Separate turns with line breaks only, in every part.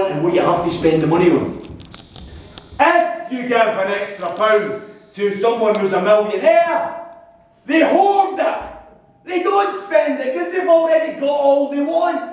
and what you have to spend the money on. If you give an extra pound to someone who's a millionaire, they hoard it. They don't spend it because they've already got all they want.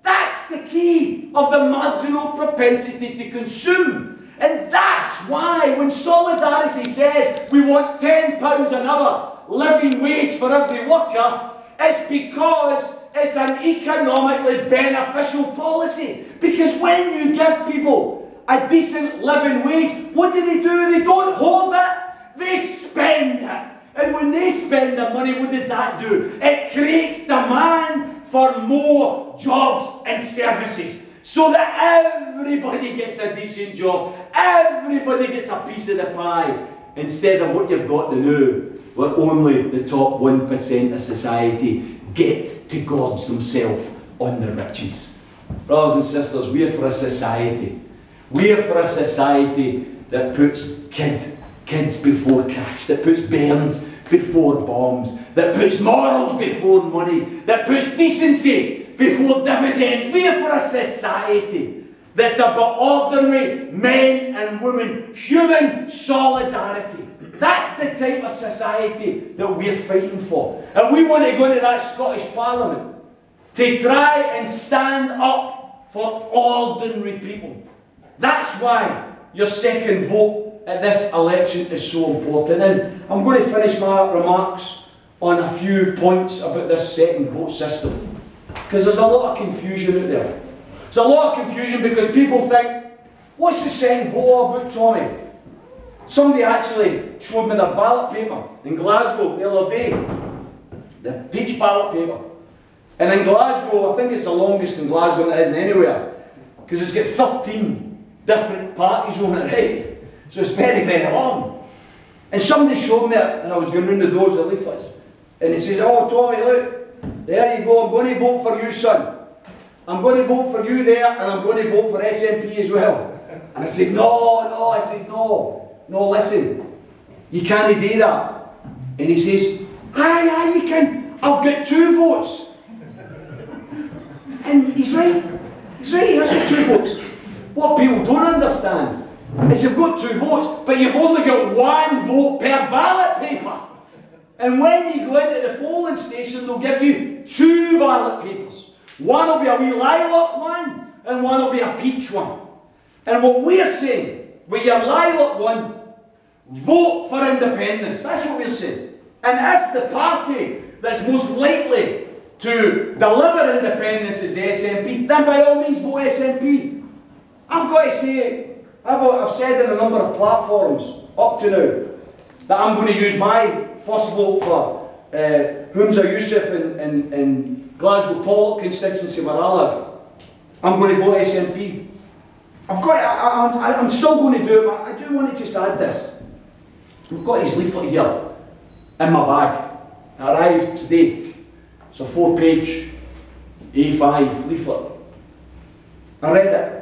That's the key of the marginal propensity to consume. And that's why when Solidarity says we want £10 an hour living wage for every worker, it's because it's an economically beneficial policy. Because when you give people a decent living wage, what do? They don't hoard it, they spend it. And when they spend their money, what does that do? It creates demand for more jobs and services, so that everybody gets a decent job, everybody gets a piece of the pie, instead of what you've got to do, where only the top 1% of society get to gorge themselves on the riches. Brothers and sisters, we're for a society. We're for a society that puts kids before cash, that puts bairns before bombs, that puts morals before money, that puts decency before dividends. We are for a society that's about ordinary men and women, human solidarity. That's the type of society that we're fighting for. And we want to go into that Scottish Parliament to try and stand up for ordinary people. That's why your second vote at this election is so important. And I'm going to finish my remarks on a few points about this second vote system, because there's a lot of confusion out there. There's a lot of confusion because people think, what's the second vote all about, Tommy? Somebody actually showed me their ballot paper in Glasgow the other day, the peach ballot paper. And in Glasgow, I think it's the longest in Glasgow than it is anywhere, because it's got 13 different parties on it, right? So it's very, very long. And somebody showed me it, and I was going round the doors with leaflets. And he said, oh, Tommy, look, there you go, I'm going to vote for you, son. I'm going to vote for you there, and I'm going to vote for SNP as well. And I said, no, listen, you can't do that. And he says, aye, you can. I've got 2 votes. And he's right. He's right, he has got 2 votes. What people don't understand is you've got 2 votes, but you've only got 1 vote per ballot paper. And when you go into the polling station, they'll give you 2 ballot papers. One will be a wee lilac one, and one will be a peach one. And what we're saying, with your lilac one, vote for independence. That's what we're saying. And if the party that's most likely to deliver independence is the SNP, then by all means vote SNP. I've got to say, I've said in a number of platforms up to now that I'm going to use my first vote for Humza Yousaf in Glasgow Pollock constituency where I live. I'm going to vote SNP. I'm still going to do it, but I do want to just add this. We've got his leaflet here in my bag. It arrived today. It's a 4-page A5 leaflet. I read it.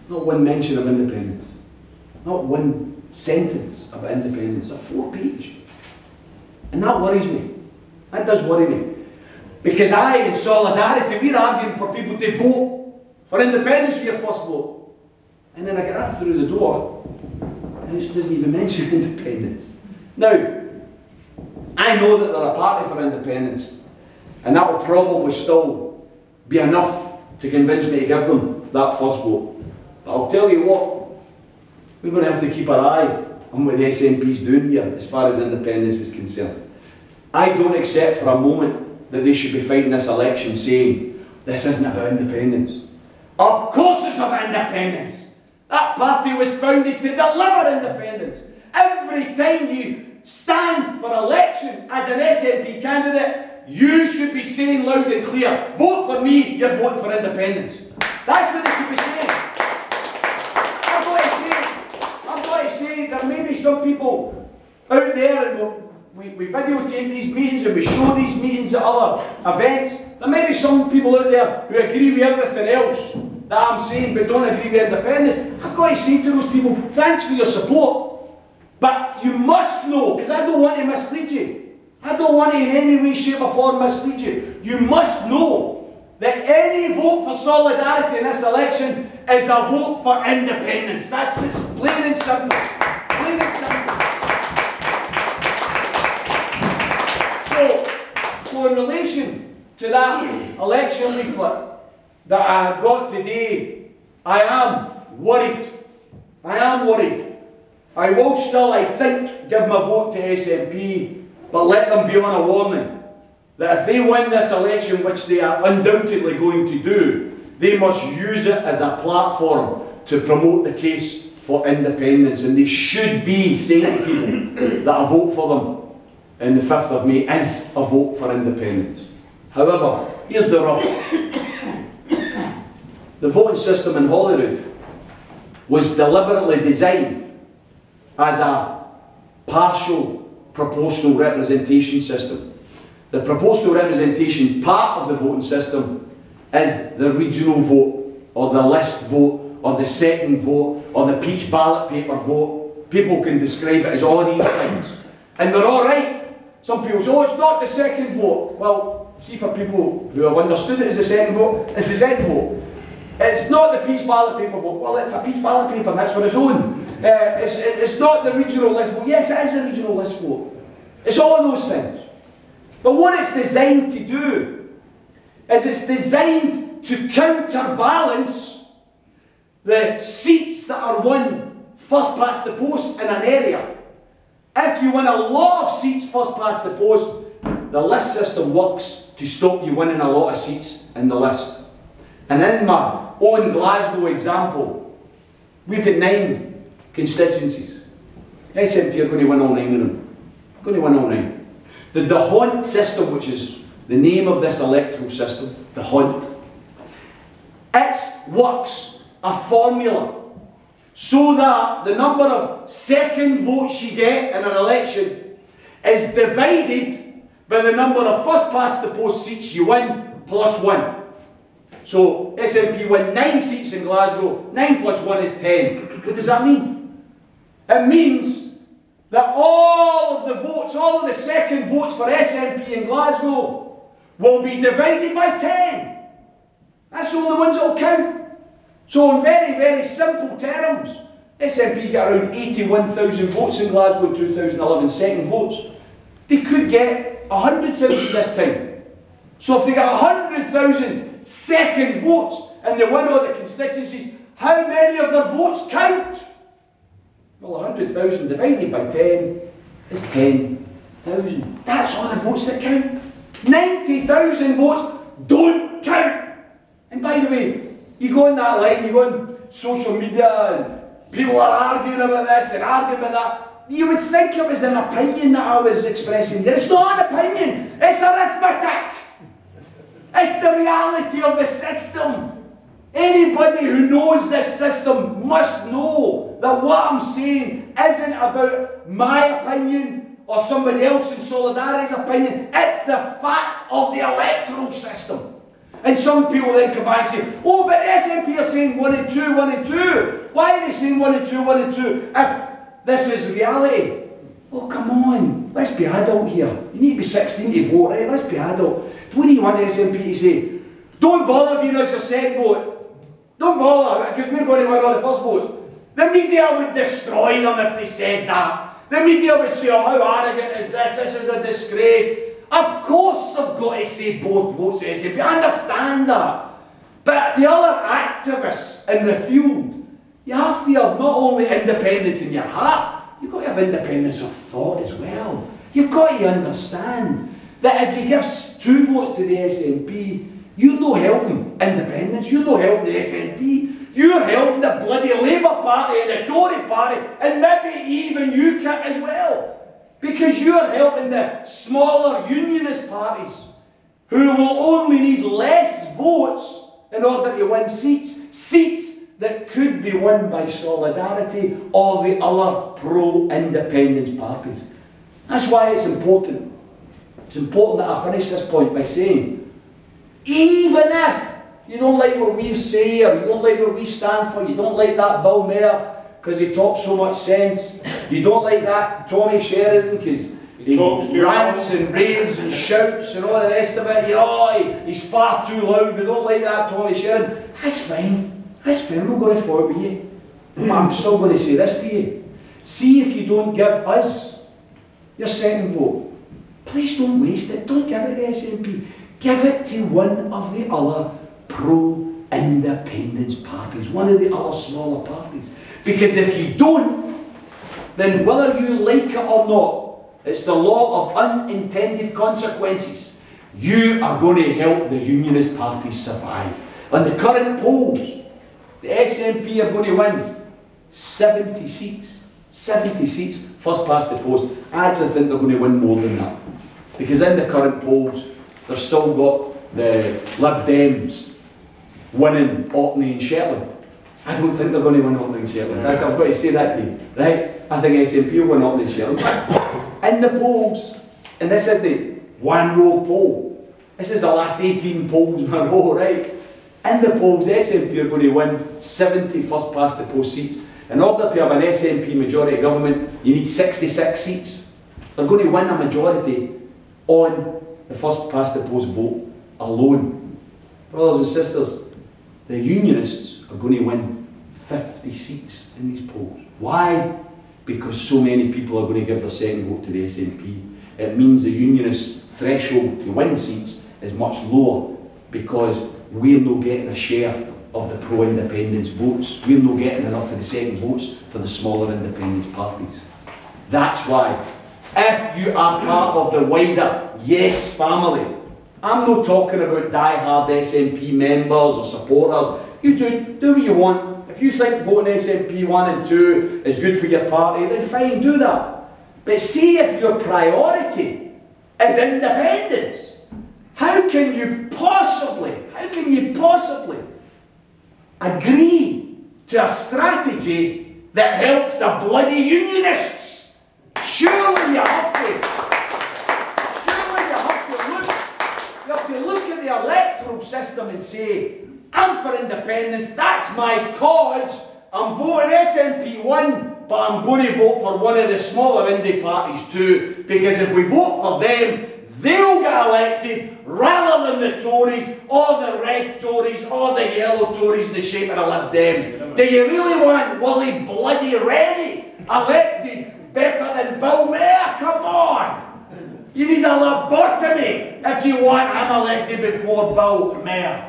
Not one mention of independence. Not one sentence about independence. A 4-page. And that worries me. That does worry me. Because in Solidarity, we're arguing for people to vote for independence with your first vote. And then I get that through the door, and it doesn't even mention independence. Now, I know that they're a party for independence, and that will probably still be enough to convince me to give them that first vote. But I'll tell you what, we're going to have to keep our eye on what the SNP's doing here as far as independence is concerned. I don't accept for a moment that they should be fighting this election saying this isn't about independence. Of course it's about independence. That party was founded to deliver independence. Every time you stand for election as an SNP candidate, you should be saying loud and clear, vote for me, you're voting for independence. That's what they should be saying. I've got to say, there may be some people out there, and we videotape these meetings and we show these meetings at other events. There may be some people out there who agree with everything else that I'm saying but don't agree with independence. I've got to say to those people, thanks for your support, but you must know, because I don't want to mislead you. I don't want to in any way, shape or form mislead you. You must know that any vote for solidarity in this election is a vote for independence. That's just plain and simple. Plain and simple. So in relation to that election leaflet that I got today, I am worried. I am worried. I will still, I think, give my vote to SNP, but let them be on a warning that if they win this election, which they are undoubtedly going to do, they must use it as a platform to promote the case for independence. And they should be saying to people that a vote for them on the 5th of May is a vote for independence. However, here's the rub. The voting system in Holyrood was deliberately designed as a partial proportional representation system. The proportional representation part of the voting system is the regional vote, or the list vote, or the second vote, or the peach ballot paper vote. People can describe it as all these things. And they're all right. Some people say, oh, it's not the second vote. Well, see, for people who have understood it as the second vote, it's the second vote. It's not the peach ballot paper vote. Well, it's a peach ballot paper, and that's for its own. It's not the regional list vote. Yes, it is a regional list vote. It's all of those things. But what it's designed to do is it's designed to counterbalance the seats that are won first past the post in an area. If you win a lot of seats first past the post, the list system works to stop you winning a lot of seats in the list. And in my own Glasgow example, we've got 9 constituencies. SNP are going to win all 9 of them. Going to win all 9. The D'Hondt system, which is the name of this electoral system, D'Hondt, it works a formula so that the number of second votes you get in an election is divided by the number of first past the post seats you win plus 1. So SNP win 9 seats in Glasgow, 9 plus 1 is 10. What does that mean? It means that all of the votes, all of the second votes for SNP in Glasgow will be divided by 10. That's the only ones that will count. So in very, very simple terms, SNP got around 81,000 votes in Glasgow in 2011, second votes. They could get 100,000 this time. So if they got 100,000 second votes and they win all the constituencies, how many of their votes count? Well, 100,000 divided by 10 is 10,000. That's all the votes that count. 90,000 votes don't count. And by the way, you go on that line, you go on social media, and people are arguing about this and arguing about that. You would think it was an opinion that I was expressing. It's not an opinion, it's arithmetic. It's the reality of the system. Anybody who knows this system must know that what I'm saying isn't about my opinion or somebody else in Solidarity's opinion. It's the fact of the electoral system. And some people then come back and say, oh, but the SNP are saying 1 and 2, 1 and 2. Why are they saying 1 and 2, 1 and 2 if this is reality? Oh, come on, let's be adult here. You need to be 16 to vote, right? Let's be adult. What do you want the SNP to say? Don't bother being as your second vote. Don't bother, because we're going to win all the first votes. The media would destroy them if they said that. The media would say, oh, how arrogant is this? This is a disgrace. Of course they've got to say both votes to SNP. I understand that. But the other activists in the field, you have to have not only independence in your heart, you've got to have independence of thought as well. You've got to understand that if you give 2 votes to the SNP, you're not helping independence, you're not helping the SNP, you're helping the bloody Labour Party and the Tory Party, and maybe even UKIP as well. Because you're helping the smaller unionist parties, who will only need less votes in order to win seats. Seats that could be won by Solidarity or the other pro-independence parties. That's why it's important. It's important that I finish this point by saying, even if you don't like what we say, or you don't like what we stand for, you don't like that Bill Maher because he talks so much sense, you don't like that Tommy Sheridan because rants and raves and shouts and all the rest of it. Oh, he's far too loud, we don't like that, Tommy Sheridan. That's fine, we're going to fight with you. But I'm still going to say this to you. See if you don't give us your second vote. Please don't waste it. Don't give it to the SNP. Give it to one of the other pro-independence parties, one of the other smaller parties. Because if you don't, then whether you like it or not, it's the law of unintended consequences. You are going to help the Unionist Party survive. On the current polls, the SNP are going to win 70 seats. 70 seats, first past the post. I actually think they're going to win more than that. Because in the current polls, they've still got the Lib Dems winning Orkney and Shetland. I don't think they're going to win Orkney and Shetland. I've got to say that to you, right? I think SNP will win Orkney and Shetland. In the polls, and this is the one-row poll. This is the last 18 polls in a row, right? In the polls, the SNP are going to win 70 first past the post seats. In order to have an SNP majority government, you need 66 seats. They're going to win a majority on the first past the post vote alone. Brothers and sisters, the Unionists are going to win 50 seats in these polls. Why? Because so many people are going to give their second vote to the SNP. It means the Unionist threshold to win seats is much lower because we're not getting a share of the pro-independence votes. We're not getting enough of the second votes for the smaller independence parties. That's why, if you are part of the wider Yes family, I'm not talking about die-hard SNP members or supporters. You do what you want. If you think voting SNP 1 and 2 is good for your party, then fine, do that. But see if your priority is independence. How can you possibly agree to a strategy that helps the bloody Unionists? Surely you have to look at the electoral system and say, I'm for independence, that's my cause, I'm voting SNP 1, but I'm going to vote for one of the smaller indie parties too, because if we vote for them, they'll get elected rather than the Tories, or the red Tories, or the yellow Tories in the shape of the Lib Dems. Do you really want Willie bloody Rennie elected better than Bill Maher? Come on! You need a lobotomy if you want him elected before Bill Maher.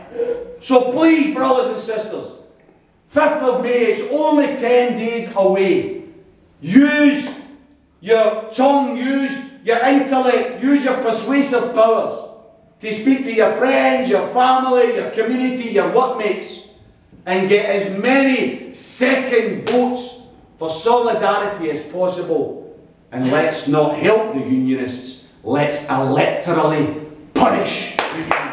So please, brothers and sisters, 5th of May is only 10 days away. Use your tongue, use your intellect, use your persuasive powers to speak to your friends, your family, your community, your workmates, and get as many second votes for solidarity as possible. And let's not help the Unionists, let's electorally punish the Unionists.